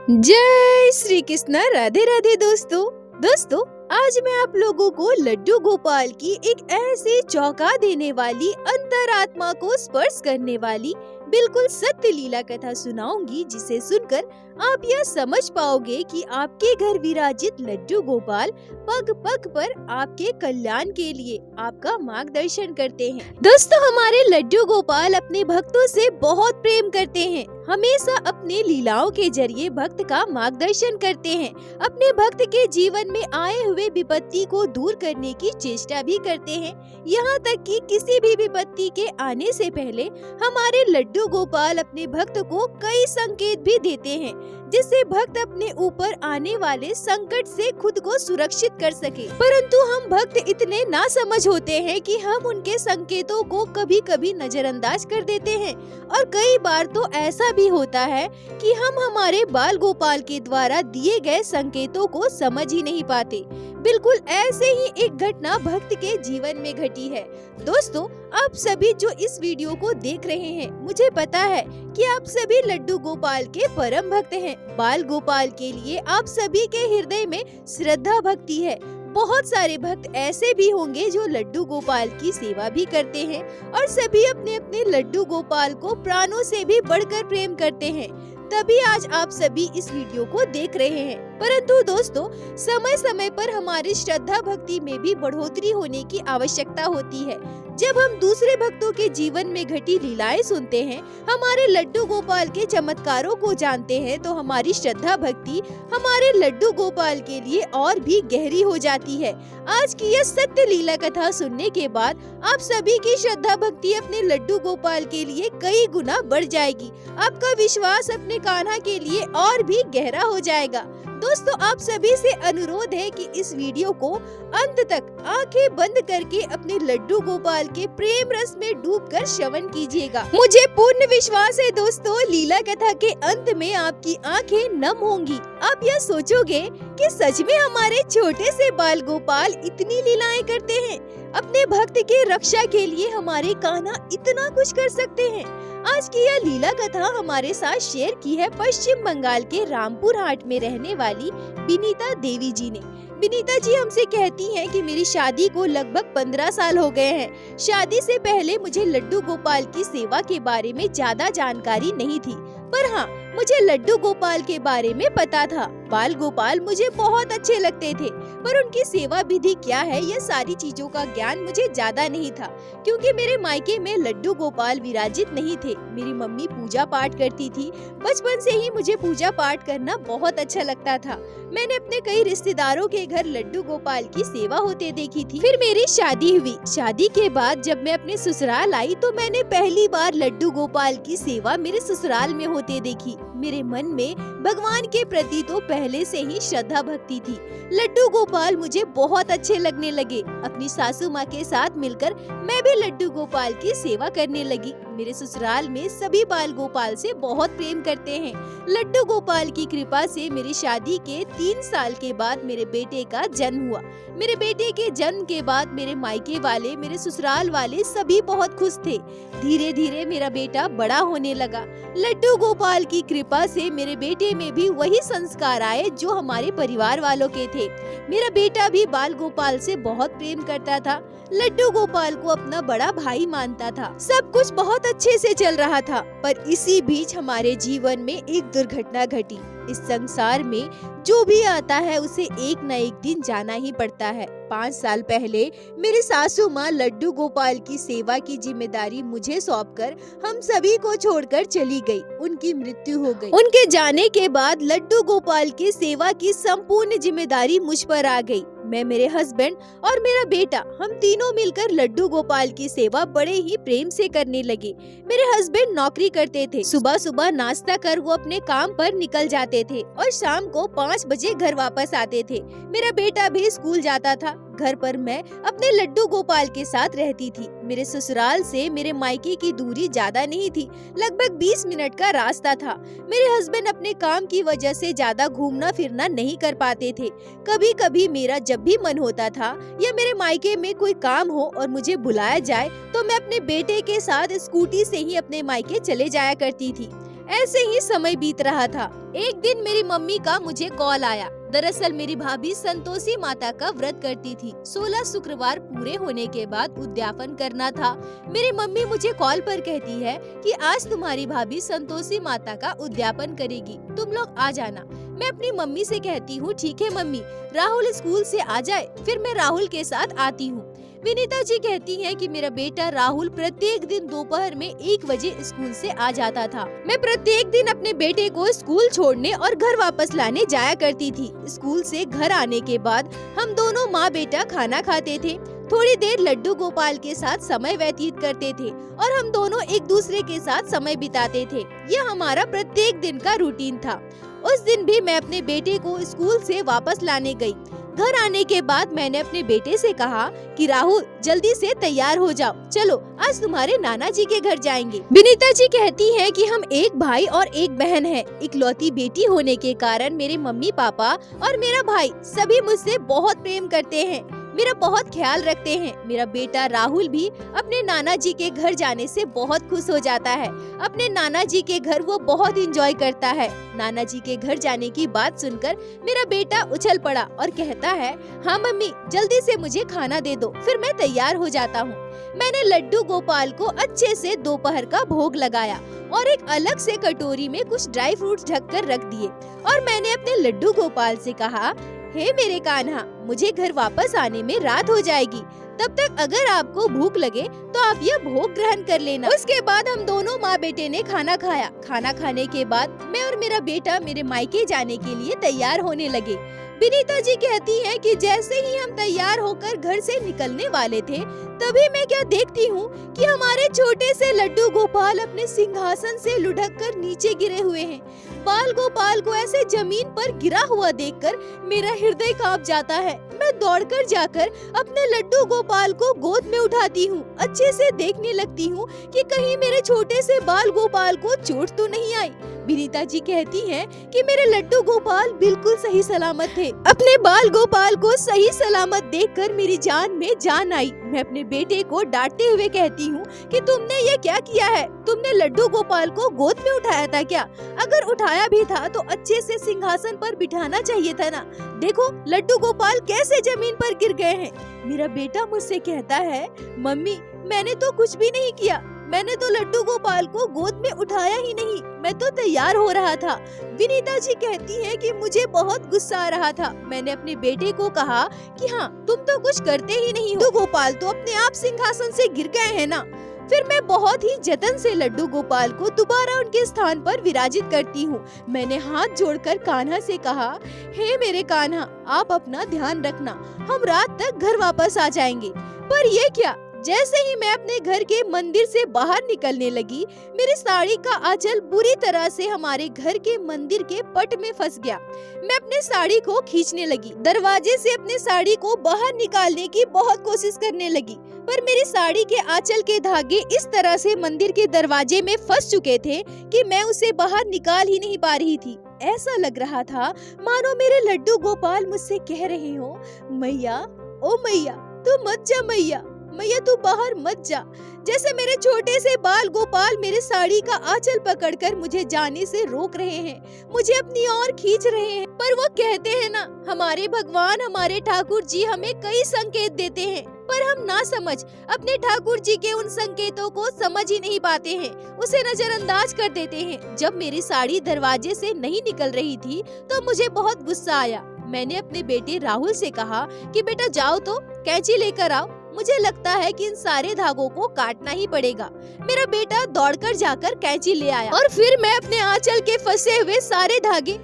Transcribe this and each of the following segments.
जय श्री कृष्ण। राधे राधे दोस्तों आज मैं आप लोगों को लड्डू गोपाल की एक ऐसी चौंका देने वाली अंतरात्मा को स्पर्श करने वाली बिल्कुल सत्य लीला कथा सुनाऊंगी, जिसे सुनकर आप यह समझ पाओगे कि आपके घर विराजित लड्डू गोपाल पग पग पर आपके कल्याण के लिए आपका मार्गदर्शन करते हैं। दोस्तों, हमारे लड्डू गोपाल अपने भक्तों से बहुत प्रेम करते हैं, हमेशा अपने लीलाओं के जरिए भक्त का मार्गदर्शन करते हैं, अपने भक्त के जीवन में आए हुए विपत्ति को दूर करने की चेष्टा भी करते हैं। यहाँ तक कि किसी भी विपत्ति के आने से पहले हमारे लड्डू गोपाल अपने भक्त को कई संकेत भी देते हैं, जिससे भक्त अपने ऊपर आने वाले संकट से खुद को सुरक्षित कर सके। परंतु हम भक्त इतने नासमझ होते हैं कि हम उनके संकेतों को कभी कभी नजरअंदाज कर देते हैं, और कई बार तो ऐसा भी होता है कि हम हमारे बाल गोपाल के द्वारा दिए गए संकेतों को समझ ही नहीं पाते। बिल्कुल ऐसे ही एक घटना भक्त के जीवन में घटी है। दोस्तों, आप सभी जो इस वीडियो को देख रहे हैं, मुझे पता है कि आप सभी लड्डू गोपाल के परम भक्त हैं। बाल गोपाल के लिए आप सभी के हृदय में श्रद्धा भक्ति है। बहुत सारे भक्त ऐसे भी होंगे जो लड्डू गोपाल की सेवा भी करते हैं, और सभी अपने अपने लड्डू गोपाल को प्राणों से भी बढ़कर प्रेम करते हैं, तभी आज आप सभी इस वीडियो को देख रहे हैं। परंतु दोस्तों, समय समय पर हमारी श्रद्धा भक्ति में भी बढ़ोतरी होने की आवश्यकता होती है। जब हम दूसरे भक्तों के जीवन में घटी लीलाएं सुनते हैं, हमारे लड्डू गोपाल के चमत्कारों को जानते हैं, तो हमारी श्रद्धा भक्ति हमारे लड्डू गोपाल के लिए और भी गहरी हो जाती है। आज की यह सत्य लीला कथा सुनने के बाद आप सभी की श्रद्धा भक्ति अपने लड्डू गोपाल के लिए कई गुना बढ़ जाएगी। आपका विश्वास अपने कान्हा के लिए और भी गहरा हो जाएगा। दोस्तों, आप सभी से अनुरोध है कि इस वीडियो को अंत तक आंखें बंद करके अपने लड्डू गोपाल के प्रेम रस में डूबकर श्रवण कीजिएगा। मुझे पूर्ण विश्वास है दोस्तों, लीला कथा के अंत में आपकी आंखें नम होंगी। आप यह सोचोगे कि सच में हमारे छोटे से बाल गोपाल इतनी लीलाएं करते हैं, अपने भक्त के रक्षा के लिए हमारे कान्हा इतना कुछ कर सकते हैं। आज की यह लीला कथा हमारे साथ शेयर की है पश्चिम बंगाल के रामपुर हाट में रहने वाली विनीता देवी जी ने। विनीता जी हमसे कहती हैं कि मेरी शादी को लगभग 15 साल हो गए हैं। शादी से पहले मुझे लड्डू गोपाल की सेवा के बारे में ज्यादा जानकारी नहीं थी, पर हाँ, मुझे लड्डू गोपाल के बारे में पता था। बाल गोपाल मुझे बहुत अच्छे लगते थे, पर उनकी सेवा विधि क्या है, यह सारी चीजों का ज्ञान मुझे ज्यादा नहीं था, क्योंकि मेरे मायके में लड्डू गोपाल विराजित नहीं थे। मेरी मम्मी पूजा पाठ करती थी। बचपन से ही मुझे पूजा पाठ करना बहुत अच्छा लगता था। मैंने अपने कई रिश्तेदारों के घर लड्डू गोपाल की सेवा होते देखी थी। फिर मेरी शादी हुई। शादी के बाद जब मैं अपने ससुराल आई, तो मैंने पहली बार लड्डू गोपाल की सेवा मेरे ससुराल में होते देखी। मेरे मन में भगवान के प्रति तो पहले से ही श्रद्धा भक्ति थी। लड्डू गोपाल मुझे बहुत अच्छे लगने लगे। अपनी सासू माँ के साथ मिलकर मैं भी लड्डू गोपाल की सेवा करने लगी। मेरे ससुराल में सभी बाल गोपाल से बहुत प्रेम करते हैं। लड्डू गोपाल की कृपा से मेरी शादी के 3 साल के बाद मेरे बेटे का जन्म हुआ। मेरे बेटे के जन्म के बाद मेरे मायके वाले, मेरे ससुराल वाले सभी बहुत खुश थे। धीरे धीरे मेरा बेटा बड़ा होने लगा। लड्डू गोपाल की कृपा से मेरे बेटे में भी वही संस्कार आए जो हमारे परिवार वालों के थे। मेरा बेटा भी बाल गोपाल से बहुत प्रेम करता था, लड्डू गोपाल को अपना बड़ा भाई मानता था। सब कुछ बहुत अच्छे से चल रहा था, पर इसी बीच हमारे जीवन में एक दुर्घटना घटी। इस संसार में जो भी आता है उसे एक न एक दिन जाना ही पड़ता है। 5 साल पहले मेरी सासू माँ लड्डू गोपाल की सेवा की जिम्मेदारी मुझे सौंपकर हम सभी को छोड़कर चली गई। उनकी मृत्यु हो गई। उनके जाने के बाद लड्डू गोपाल की सेवा की संपूर्ण जिम्मेदारी मुझ पर आ गई। मैं, मेरे हस्बैंड और मेरा बेटा, हम तीनों मिलकर लड्डू गोपाल की सेवा बड़े ही प्रेम से करने लगे। मेरे हस्बैंड नौकरी करते थे। सुबह सुबह नाश्ता कर वो अपने काम पर निकल जाते थे और शाम को 5 बजे घर वापस आते थे। मेरा बेटा भी स्कूल जाता था। घर पर मैं अपने लड्डू गोपाल के साथ रहती थी। मेरे ससुराल से मेरे मायके की दूरी ज्यादा नहीं थी, लगभग 20 मिनट का रास्ता था। मेरे हस्बैंड अपने काम की वजह से ज्यादा घूमना फिरना नहीं कर पाते थे। कभी कभी मेरा जब भी मन होता था या मेरे मायके में कोई काम हो और मुझे बुलाया जाए, तो मैं अपने बेटे के साथ स्कूटी से ही अपने मायके चले जाया करती थी। ऐसे ही समय बीत रहा था। एक दिन मेरी मम्मी का मुझे कॉल आया। दरअसल मेरी भाभी संतोषी माता का व्रत करती थी। 16 शुक्रवार पूरे होने के बाद उद्यापन करना था। मेरी मम्मी मुझे कॉल पर कहती है कि आज तुम्हारी भाभी संतोषी माता का उद्यापन करेगी, तुम लोग आ जाना। मैं अपनी मम्मी से कहती हूँ ठीक है मम्मी, राहुल स्कूल से आ जाए फिर मैं राहुल के साथ आती हूँ। विनीता जी कहती हैं कि मेरा बेटा राहुल प्रत्येक दिन दोपहर में 1 बजे स्कूल से आ जाता था। मैं प्रत्येक दिन अपने बेटे को स्कूल छोड़ने और घर वापस लाने जाया करती थी। स्कूल से घर आने के बाद हम दोनों माँ बेटा खाना खाते थे, थोड़ी देर लड्डू गोपाल के साथ समय व्यतीत करते थे और हम दोनों एक दूसरे के साथ समय बिताते थे। यह हमारा प्रत्येक दिन का रूटीन था। उस दिन भी मैं अपने बेटे को स्कूल से वापस लाने गई। घर आने के बाद मैंने अपने बेटे से कहा कि राहुल जल्दी से तैयार हो जाओ, चलो आज तुम्हारे नाना जी के घर जाएंगे। विनीता जी कहती हैं कि हम एक भाई और एक बहन हैं। इकलौती बेटी होने के कारण मेरे मम्मी पापा और मेरा भाई सभी मुझसे बहुत प्रेम करते हैं, मेरा बहुत ख्याल रखते हैं। मेरा बेटा राहुल भी अपने नाना जी के घर जाने से बहुत खुश हो जाता है। अपने नाना जी के घर वो बहुत एंजॉय करता है। नाना जी के घर जाने की बात सुनकर मेरा बेटा उछल पड़ा और कहता है, हाँ मम्मी जल्दी से मुझे खाना दे दो, फिर मैं तैयार हो जाता हूँ। मैंने लड्डू गोपाल को अच्छे से दोपहर का भोग लगाया और एक अलग से कटोरी में कुछ ड्राई फ्रूट्स ढककर रख दिए और मैंने अपने लड्डू गोपाल से कहा, हे मेरे कान्हा, मुझे घर वापस आने में रात हो जाएगी, तब तक अगर आपको भूख लगे तो आप यह भोग ग्रहण कर लेना। उसके बाद हम दोनों माँ बेटे ने खाना खाया। खाना खाने के बाद मैं और मेरा बेटा मेरे मायके जाने के लिए तैयार होने लगे। विनीता जी कहती हैं कि जैसे ही हम तैयार होकर घर से निकलने वाले थे, तभी मैं क्या देखती हूँ कि हमारे छोटे से लड्डू गोपाल अपने सिंहासन से लुढ़क कर नीचे गिरे हुए हैं। बाल गोपाल को ऐसे जमीन पर गिरा हुआ देखकर मेरा हृदय कांप जाता है। मैं दौड़कर जाकर अपने लड्डू गोपाल को गोद में उठाती हूँ। अच्छे से देखने लगती हूँ कि कहीं मेरे छोटे से बाल गोपाल को चोट तो नहीं आई। विनीता जी कहती हैं कि मेरे लड्डू गोपाल बिल्कुल सही सलामत थे। अपने बाल गोपाल को सही सलामत देखकर मेरी जान में जान आई। मैं अपने बेटे को डांटते हुए कहती हूँ कि तुमने ये क्या किया है? तुमने लड्डू गोपाल को गोद में उठाया था क्या? अगर उठाया भी था तो अच्छे से सिंहासन पर बिठाना चाहिए था ना। देखो लड्डू गोपाल कैसे जमीन पर गिर गए हैं। मेरा बेटा मुझसे कहता है, मम्मी मैंने तो कुछ भी नहीं किया, मैंने तो लड्डू गोपाल को गोद में उठाया ही नहीं, मैं तो तैयार हो रहा था। विनीता जी कहती हैं कि मुझे बहुत गुस्सा आ रहा था। मैंने अपने बेटे को कहा कि हाँ तुम तो कुछ करते ही नहीं हो, लड्डू गोपाल तो अपने आप सिंहासन से गिर गए हैं ना। फिर मैं बहुत ही जतन से लड्डू गोपाल को दोबारा उनके स्थान पर विराजित करती हूँ। मैंने हाथ जोड़कर कान्हा से कहा, हे मेरे कान्हा, आप अपना ध्यान रखना, हम रात तक घर वापस आ जाएंगे। पर ये क्या, जैसे ही मैं अपने घर के मंदिर से बाहर निकलने लगी, मेरी साड़ी का आंचल बुरी तरह से हमारे घर के मंदिर के पट में फंस गया। मैं अपने साड़ी को खींचने लगी, दरवाजे से अपने साड़ी को बाहर निकालने की बहुत कोशिश करने लगी, पर मेरी साड़ी के आंचल के धागे इस तरह से मंदिर के दरवाजे में फंस चुके थे कि मैं उसे बाहर निकाल ही नहीं पा रही थी। ऐसा लग रहा था मानो मेरे लड्डू गोपाल मुझसे कह रहे हो, मैया, ओ मैया, तू मत जा मैया, मैया तू बाहर मत जा। जैसे मेरे छोटे से बाल गोपाल मेरे साड़ी का आंचल पकड़कर मुझे जाने से रोक रहे हैं, मुझे अपनी ओर खींच रहे हैं। पर वो कहते हैं ना, हमारे भगवान, हमारे ठाकुर जी हमें कई संकेत देते हैं, पर हम ना समझ अपने ठाकुर जी के उन संकेतों को समझ ही नहीं पाते हैं, उसे नजरअंदाज कर देते हैं। जब मेरी साड़ी दरवाजे से नहीं निकल रही थी तो मुझे बहुत गुस्सा आया। मैंने अपने बेटे राहुल से कहा कि बेटा जाओ तो कैंची लेकर आओ, मुझे लगता है कि इन सारे धागों को काटना ही पड़ेगा। मेरा बेटा दौड़कर जाकर कैंची ले आया और फिर मैं अपने आंचल के फंसे हुए सारे धागे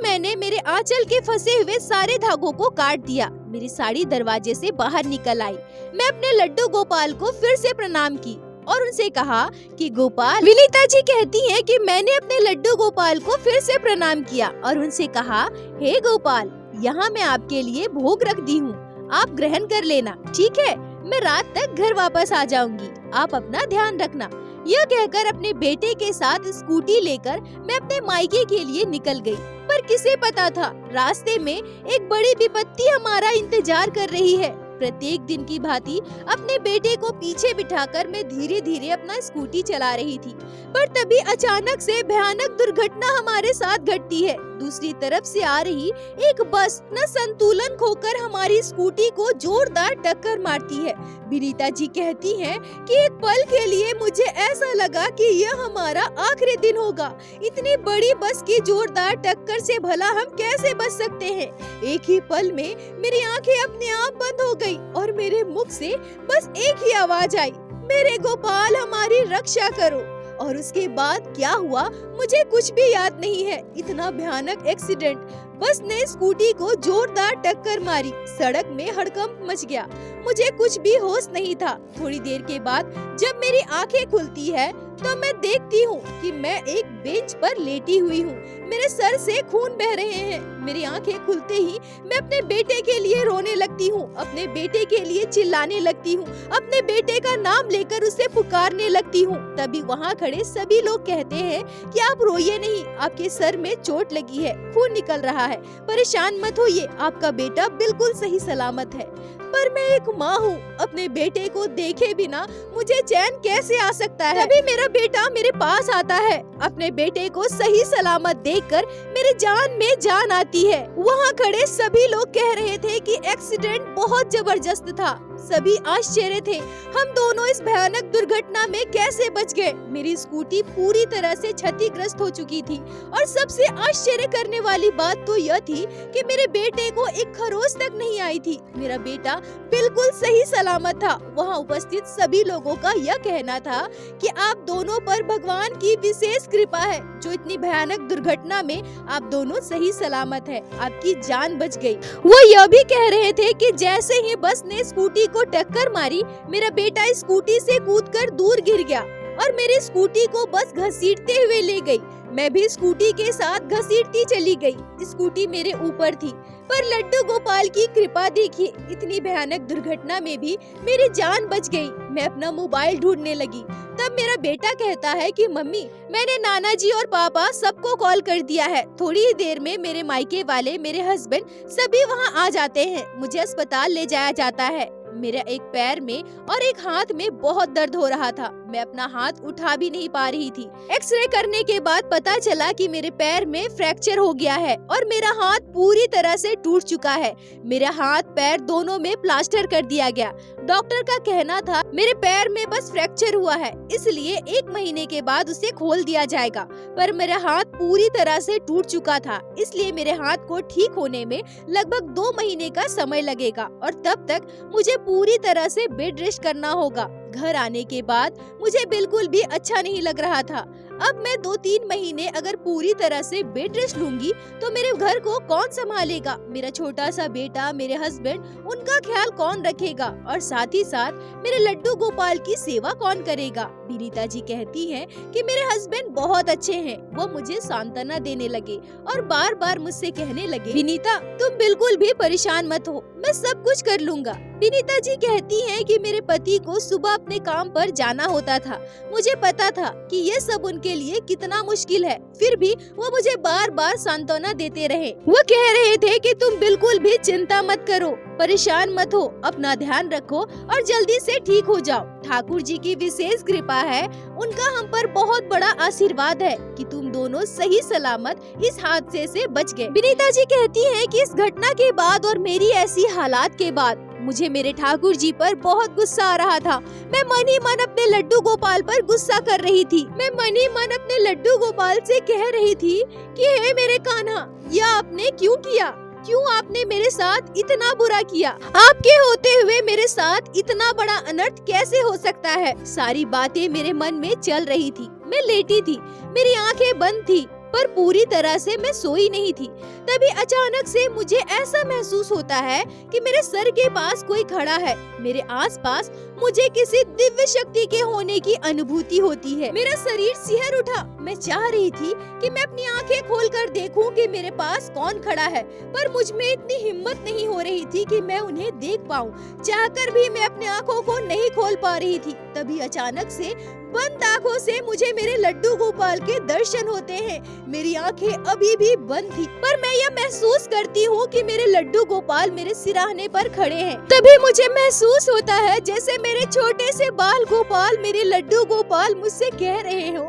मैंने मेरे आंचल के फंसे हुए सारे धागों को काट दिया। मेरी साड़ी दरवाजे से बाहर निकल आई। मैं अपने लड्डू गोपाल को फिर से प्रणाम की और उनसे कहा कि गोपाल। विनीता जी कहती हैं कि मैंने अपने लड्डू गोपाल को फिर से प्रणाम किया और उनसे कहा, हे गोपाल, यहाँ मैं आपके लिए भोग रख दी हूँ, आप ग्रहण कर लेना, ठीक है? मैं रात तक घर वापस आ जाऊंगी, आप अपना ध्यान रखना। यह कहकर अपने बेटे के साथ स्कूटी लेकर मैं अपने मायके के लिए निकल गई। पर किसे पता था रास्ते में एक बड़ी विपत्ति हमारा इंतजार कर रही है। प्रत्येक दिन की भांति अपने बेटे को पीछे बिठाकर मैं धीरे धीरे अपना स्कूटी चला रही थी, पर तभी अचानक से भयानक दुर्घटना हमारे साथ घटती है। दूसरी तरफ से आ रही एक बस न संतुलन खोकर हमारी स्कूटी को जोरदार टक्कर मारती है। विनीता जी कहती हैं कि एक पल के लिए मुझे ऐसा लगा कि यह हमारा आखिरी दिन होगा। इतनी बड़ी बस की जोरदार टक्कर से भला हम कैसे बच सकते हैं। एक ही पल में मेरी आंखें अपने आप बंद हो गई और मेरे मुख से बस एक ही आवाज आई, मेरे गोपाल हमारी रक्षा करो। और उसके बाद क्या हुआ मुझे कुछ भी याद नहीं है। इतना भयानक एक्सीडेंट, बस ने स्कूटी को जोरदार टक्कर मारी, सड़क में हड़कंप मच गया, मुझे कुछ भी होश नहीं था। थोड़ी देर के बाद जब मेरी आंखें खुलती है तो मैं देखती हूँ कि मैं एक बेंच पर लेटी हुई हूँ, मेरे सर से खून बह रहे हैं। मेरी आंखें खुलते ही मैं अपने बेटे के लिए रोने लगती हूँ, अपने बेटे के लिए चिल्लाने लगती हूँ, अपने बेटे का नाम लेकर उसे पुकारने लगती हूँ। तभी वहाँ खड़े सभी लोग कहते हैं कि आप रोइए नहीं, आपके सर में चोट लगी है, खून निकल रहा है, परेशान मत होइए, आपका बेटा बिल्कुल सही सलामत है। पर मैं एक माँ हूँ, अपने बेटे को देखे बिना मुझे चैन कैसे आ सकता है। तभी मेरा बेटा मेरे पास आता है, अपने बेटे को सही सलामत देखकर मेरे जान में जान आती है। वहाँ खड़े सभी लोग कह रहे थे कि एक्सीडेंट बहुत जबरदस्त था। सभी आश्चर्य थे, हम दोनों इस भयानक दुर्घटना में कैसे बच गए। मेरी स्कूटी पूरी तरह से क्षतिग्रस्त हो चुकी थी और सबसे आश्चर्य करने वाली बात तो यह थी कि मेरे बेटे को एक खरोच तक नहीं आई थी। मेरा बेटा बिल्कुल सही सलामत था। वहाँ उपस्थित सभी लोगों का यह कहना था कि आप दोनों पर भगवान की विशेष कृपा है, जो इतनी भयानक दुर्घटना में आप दोनों सही सलामत है, आपकी जान बच गई। वो यह भी कह रहे थे कि जैसे ही बस ने स्कूटी को टक्कर मारी, मेरा बेटा स्कूटी से कूदकर दूर गिर गया और मेरी स्कूटी को बस घसीटते हुए ले गई। मैं भी स्कूटी के साथ घसीटती चली गई। स्कूटी मेरे ऊपर थी, पर लड्डू गोपाल की कृपा देखिए, इतनी भयानक दुर्घटना में भी मेरी जान बच गई। मैं अपना मोबाइल ढूंढने लगी, तब मेरा बेटा कहता है कि मम्मी, मैंने नाना जी और पापा सबको कॉल कर दिया है, थोड़ी ही देर में मेरे मायके वाले, मेरे हस्बैंड सभी वहाँ आ जाते हैं, मुझे अस्पताल ले जाया जाता है। मेरा एक पैर में और एक हाथ में बहुत दर्द हो रहा था, मैं अपना हाथ उठा भी नहीं पा रही थी। एक्सरे करने के बाद पता चला कि मेरे पैर में फ्रैक्चर हो गया है और मेरा हाथ पूरी तरह से टूट चुका है। मेरा हाथ पैर दोनों में प्लास्टर कर दिया गया। डॉक्टर का कहना था मेरे पैर में बस फ्रैक्चर हुआ है, इसलिए 1 महीने के बाद उसे खोल दिया जाएगा, पर मेरा हाथ पूरी तरह से टूट चुका था, इसलिए मेरे हाथ को ठीक होने में लगभग 2 महीने का समय लगेगा और तब तक मुझे पूरी तरह से बेड रेस्ट करना होगा। घर आने के बाद मुझे बिल्कुल भी अच्छा नहीं लग रहा था। अब मैं 2-3 महीने अगर पूरी तरह से बेड रेस्ट लूंगी तो मेरे घर को कौन संभालेगा, मेरा छोटा सा बेटा, मेरे हस्बैंड, उनका ख्याल कौन रखेगा और साथ ही साथ मेरे लड्डू गोपाल की सेवा कौन करेगा। विनीता जी कहती हैं कि मेरे हस्बैंड बहुत अच्छे हैं। वो मुझे सांत्वना देने लगे और बार बार मुझसे कहने लगे, विनीता तुम बिल्कुल भी परेशान मत हो, मैं सब कुछ कर लूंगा। विनीता जी कहती हैं कि मेरे पति को सुबह अपने काम पर जाना होता था, मुझे पता था कि ये सब उनके लिए कितना मुश्किल है, फिर भी वो मुझे बार बार सांत्वना देते रहे। वो कह रहे थे कि तुम बिल्कुल भी चिंता मत करो, परेशान मत हो, अपना ध्यान रखो और जल्दी से ठीक हो जाओ। ठाकुर जी की विशेष कृपा है, उनका हम पर बहुत बड़ा आशीर्वाद है कि तुम दोनों सही सलामत इस हादसे से बच गए। विनीता जी कहती हैं कि इस घटना के बाद और मेरी ऐसी हालात के बाद मुझे मेरे ठाकुर जी पर बहुत गुस्सा आ रहा था। मैं मन ही मन अपने लड्डू गोपाल पर गुस्सा कर रही थी। मैं मन ही मन अपने लड्डू गोपाल से कह रही थी कि हे मेरे कान्हा, यह आपने क्यों किया? क्यों आपने मेरे साथ इतना बुरा किया? आपके होते हुए मेरे साथ इतना बड़ा अनर्थ कैसे हो सकता है? सारी बातें मेरे मन में चल रही थी। मैं लेटी थी, मेरी आंखें बंद थी, पर पूरी तरह से मैं सोई नहीं थी। तभी अचानक से मुझे ऐसा महसूस होता है कि मेरे सर के पास कोई खड़ा है, मेरे आसपास मुझे किसी दिव्य शक्ति के होने की अनुभूति होती है। मेरा शरीर सिहर उठा। मैं चाह रही थी कि मैं अपनी आंखें खोलकर देखूं कि मेरे पास कौन खड़ा है, पर मुझ में इतनी हिम्मत नहीं हो रही थी कि मैं उन्हें देख पाऊं। चाहकर भी मैं अपनी आंखों को नहीं खोल पा रही थी। तभी अचानक से बंद आँखों से मुझे मेरे लड्डू गोपाल के दर्शन होते हैं। मेरी आंखें अभी भी बंद थी, पर मैं यह महसूस करती हूँ कि मेरे लड्डू गोपाल मेरे सिरहाने पर खड़े हैं। तभी मुझे महसूस होता है जैसे मेरे छोटे से बाल गोपाल, मेरे लड्डू गोपाल मुझसे कह रहे हो,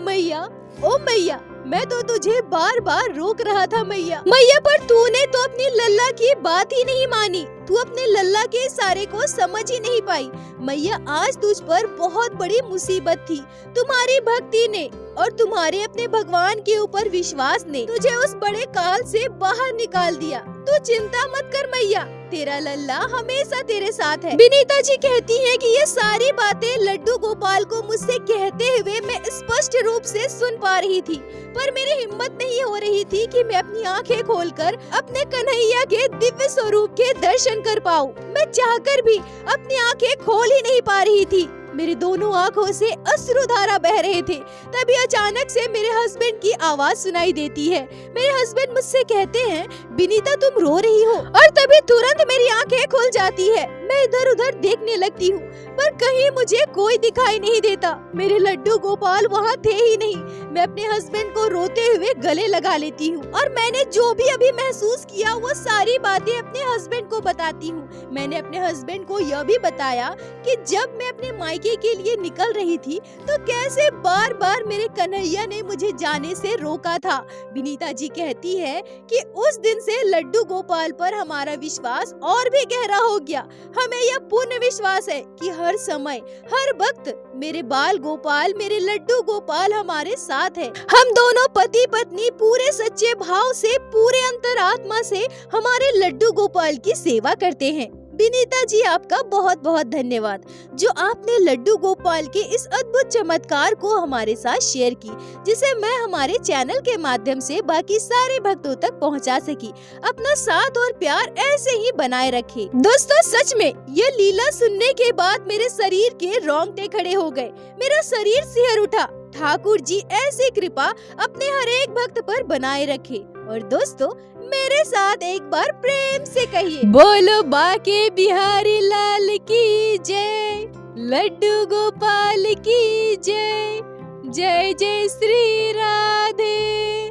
मैया, ओ मैया, मैं तो तुझे बार बार रोक रहा था मैया। मैया, पर तूने तो अपनी लल्ला की बात ही नहीं मानी। तू अपने लल्ला के इशारे को समझ ही नहीं पाई। मैया, आज तुझ पर बहुत बड़ी मुसीबत थी। तुम्हारी भक्ति ने और तुम्हारे अपने भगवान के ऊपर विश्वास ने तुझे उस बड़े काल से बाहर निकाल दिया। तू चिंता मत कर मैया, तेरा लल्ला हमेशा तेरे साथ है। विनीता जी कहती है कि ये सारी बातें लड्डू गोपाल को मुझसे कहते हुए मैं स्पष्ट रूप से सुन पा रही थी, पर मेरी हिम्मत नहीं हो रही थी कि मैं अपनी आंखें खोलकर अपने कन्हैया के दिव्य स्वरूप के दर्शन कर पाऊं। मैं चाहकर भी अपनी आंखें खोल ही नहीं पा रही थी। मेरी दोनों आंखों से अश्रुधारा बह रहे थे। तभी अचानक से मेरे हस्बैंड की आवाज सुनाई देती है। मेरे हस्बैंड मुझसे कहते हैं, विनीता तुम रो रही हो, और तभी तुरंत मेरी आंखें खुल जाती है। मैं इधर उधर देखने लगती हूँ, पर कहीं मुझे कोई दिखाई नहीं देता। मेरे लड्डू गोपाल वहाँ थे ही नहीं। मैं अपने हस्बैंड को रोते हुए गले लगा लेती हूँ और मैंने जो भी अभी महसूस किया वो सारी बातें अपने हस्बैंड को बताती हूँ। मैंने अपने हस्बैंड को यह भी बताया कि जब मैं अपने मायके के लिए निकल रही थी तो कैसे बार बार मेरे कन्हैया ने मुझे जाने से रोका था। विनीता जी कहती है कि उस दिन से लड्डू गोपाल पर हमारा विश्वास और भी गहरा हो गया। हमें यह पूर्ण विश्वास है कि हर समय हर वक्त मेरे बाल गोपाल, मेरे लड्डू गोपाल हमारे साथ है। हम दोनों पति पत्नी पूरे सच्चे भाव से, पूरे अंतरात्मा से हमारे लड्डू गोपाल की सेवा करते हैं। विनीता जी, आपका बहुत बहुत धन्यवाद जो आपने लड्डू गोपाल के इस अद्भुत चमत्कार को हमारे साथ शेयर की, जिसे मैं हमारे चैनल के माध्यम से बाकी सारे भक्तों तक पहुंचा सकी। अपना साथ और प्यार ऐसे ही बनाए रखें। दोस्तों, सच में ये लीला सुनने के बाद मेरे शरीर के रोंगटे खड़े हो गए, मेरा शरीर सिहर उठा। ठाकुर जी ऐसी कृपा अपने हर एक भक्त पर बनाए रखे। और दोस्तों, मेरे साथ एक बार प्रेम से कहिए, बोलो बाके बिहारी लाल की जय, लड्डू गोपाल की जय, जय जय श्री राधे।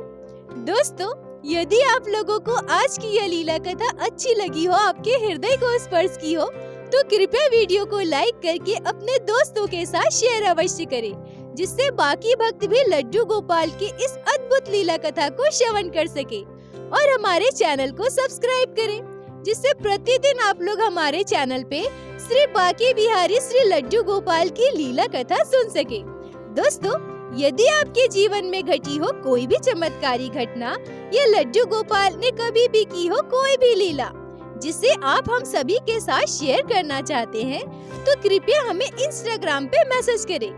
दोस्तों, यदि आप लोगों को आज की यह लीला कथा अच्छी लगी हो, आपके हृदय को स्पर्श की हो, तो कृपया वीडियो को लाइक करके अपने दोस्तों के साथ शेयर अवश्य करें, जिससे बाकी भक्त भी लड्डू गोपाल की इस अद्भुत लीला कथा को श्रवण कर सके। और हमारे चैनल को सब्सक्राइब करें, जिससे प्रतिदिन आप लोग हमारे चैनल पे श्री बाके बिहारी श्री लड्डू गोपाल की लीला कथा सुन सके। दोस्तों, यदि आपके जीवन में घटी हो कोई भी चमत्कारी घटना या लड्डू गोपाल ने कभी भी की हो कोई भी लीला जिसे आप हम सभी के साथ शेयर करना चाहते हैं, तो कृपया हमें इंस्टाग्राम पे मैसेज करें।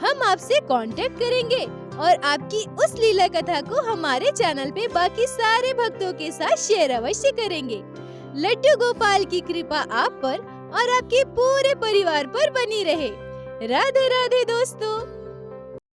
हम आपसे कांटेक्ट करेंगे और आपकी उस लीला कथा को हमारे चैनल पे बाकी सारे भक्तों के साथ शेयर अवश्य करेंगे। लड्डू गोपाल की कृपा आप पर और आपके पूरे परिवार पर बनी रहे। राधे राधे दोस्तों।